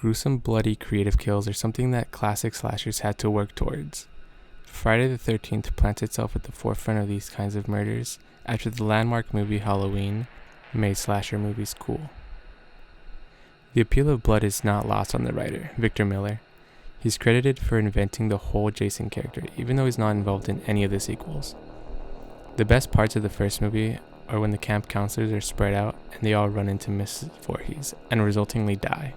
Gruesome, bloody, creative kills are something that classic slashers had to work towards. Friday the 13th plants itself at the forefront of these kinds of murders after the landmark movie Halloween made slasher movies cool. The appeal of blood is not lost on the writer, Victor Miller. He's credited for inventing the whole Jason character, even though he's not involved in any of the sequels. The best parts of the first movie are when the camp counselors are spread out and they all run into Mrs. Voorhees and resultingly die.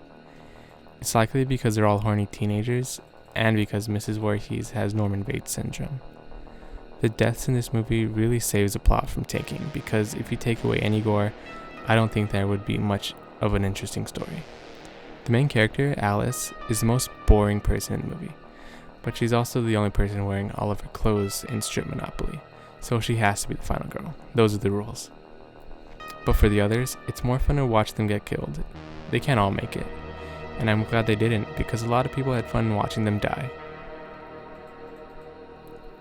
It's likely because they're all horny teenagers and because Mrs. Voorhees has Norman Bates syndrome. The deaths in this movie really saves the plot from tanking, because if you take away any gore, I don't think there would be much of an interesting story. The main character, Alice, is the most boring person in the movie, but she's also the only person wearing all of her clothes in Strip Monopoly, so she has to be the final girl. Those are the rules. But for the others, it's more fun to watch them get killed. They can't all make it, and I'm glad they didn't, because a lot of people had fun watching them die.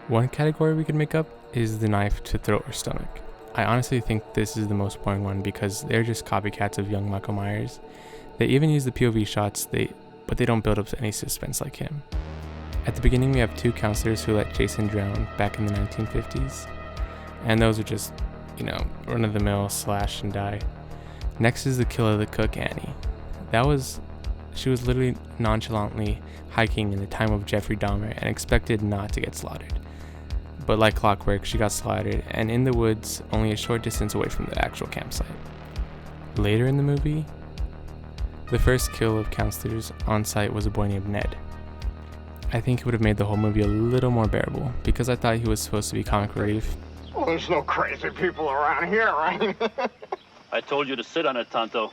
One category we could make up is the knife to throat or stomach. I honestly think this is the most boring one because they're just copycats of young Michael Myers. They even use the POV shots, but they don't build up any suspense like him. At the beginning, we have two counselors who let Jason drown back in the 1950s, and those are just, run-of-the-mill slash and die. Next is the kill of the cook, Annie. She was literally nonchalantly hiking in the time of Jeffrey Dahmer and expected not to get slaughtered. But like clockwork, she got slaughtered, and in the woods, only a short distance away from the actual campsite. Later in the movie, the first kill of counselors on site was a boy named Ned. I think it would have made the whole movie a little more bearable, because I thought he was supposed to be comic relief. Well, there's no crazy people around here, right? I told you to sit on it, Tonto.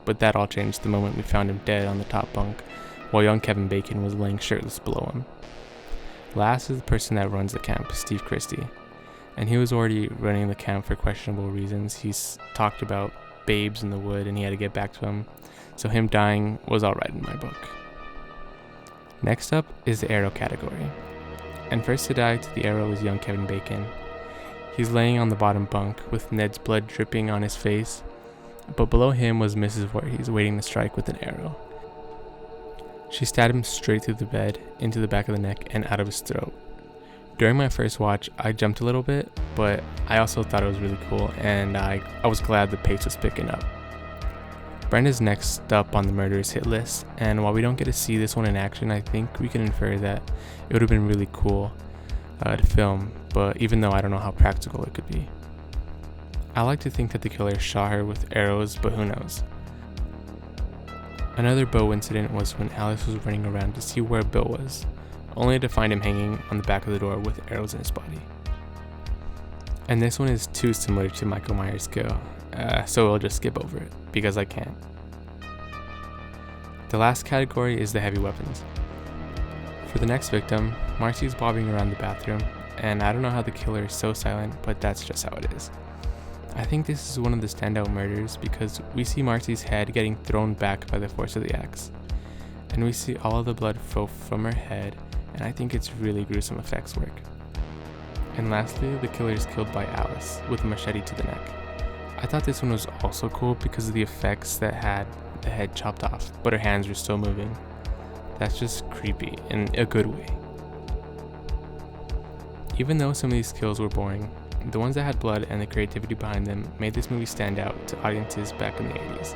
But that all changed the moment we found him dead on the top bunk, while young Kevin Bacon was laying shirtless below him. Last is the person that runs the camp, Steve Christie, and he was already running the camp for questionable reasons. He's talked about babes in the wood and he had to get back to him, so him dying was alright in my book. Next up is the arrow category, and first to die to the arrow is young Kevin Bacon. He's laying on the bottom bunk with Ned's blood dripping on his face, but below him was Mrs. Voorhees waiting to strike with an arrow. She stabbed him straight through the bed, into the back of the neck, and out of his throat. During my first watch, I jumped a little bit, but I also thought it was really cool, and I was glad the pace was picking up. Brenda's next up on the murderers hit list, and while we don't get to see this one in action, I think we can infer that it would have been really cool to film, but even though I don't know how practical it could be. I like to think that the killer shot her with arrows, but who knows. Another bow incident was when Alice was running around to see where Bill was, only to find him hanging on the back of the door with arrows in his body. And this one is too similar to Michael Myers' kill, so we'll just skip over it, because I can't. The last category is the heavy weapons. For the next victim, Marcy's bobbing around the bathroom, and I don't know how the killer is so silent, but that's just how it is. I think this is one of the standout murders because we see Marcy's head getting thrown back by the force of the axe, and we see all of the blood flow from her head, and I think it's really gruesome effects work. And lastly, the killer is killed by Alice with a machete to the neck. I thought this one was also cool because of the effects that had the head chopped off, but her hands were still moving. That's just creepy in a good way. Even though some of these kills were boring, the ones that had blood and the creativity behind them made this movie stand out to audiences back in the 80s.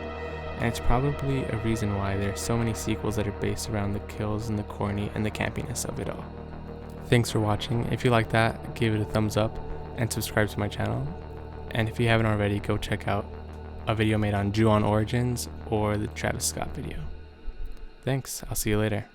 And it's probably a reason why there are so many sequels that are based around the kills and the corny and the campiness of it all. Thanks for watching. If you like that, give it a thumbs up and subscribe to my channel. And if you haven't already, go check out a video made on Ju-on Origins or the Travis Scott video. Thanks, I'll see you later.